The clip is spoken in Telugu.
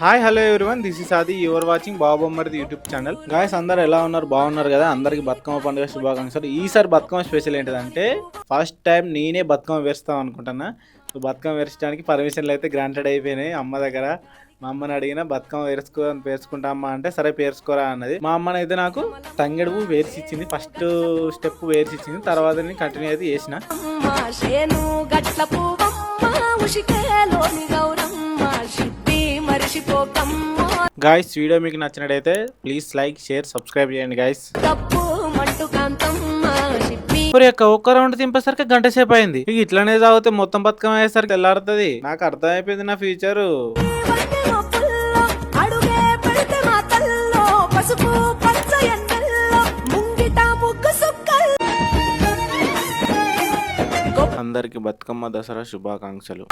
Hi hello everyone, this is Aadi. Your watching బాబమ్మరిది యూట్యూబ్ ఛానల్. గాయస్ అందరు ఎలా ఉన్నారు? బాగున్నారు కదా? అందరికి బతుకమ్మ పండుగ శుభాకాంక్షలు. ఈసారి బతుకమ్మ స్పెషల్ ఏంటిదంటే ఫస్ట్ టైం నేనే బతుకమ్మ వేస్తాం అనుకుంటున్నా. సో బతుకమ్మ వేర్చడానికి పర్మిషన్లు అయితే గ్రాంటెడ్ అయిపోయినాయి అమ్మ దగ్గర. మా అమ్మని అడిగిన బతుకమ్మ పేర్చుకుంటా అమ్మ అంటే సరే పేర్చుకోరా అన్నది. మా అమ్మని అయితే నాకు తంగెడు పువ్వు వేర్చి ఇచ్చింది. ఫస్ట్ స్టెప్ వేర్చి ఇచ్చింది, తర్వాత నేను కంటిన్యూ అయితే చేసిన. గాయస్ వీడియో మీకు నచ్చినట్టయితే ప్లీజ్ లైక్, షేర్, సబ్స్క్రైబ్ చేయండి గాయస్. ఒక్క రౌండ్ తింపేసరికి గంట సేపు అయింది. ఇక ఇట్లానే తాగితే మొత్తం బతుకమ్మ అయ్యేసరికి తెల్లారుతుంది. నాకు అర్థమైపోయింది నా ఫ్యూచరు. అందరికి బతుకమ్మ దసరా శుభాకాంక్షలు.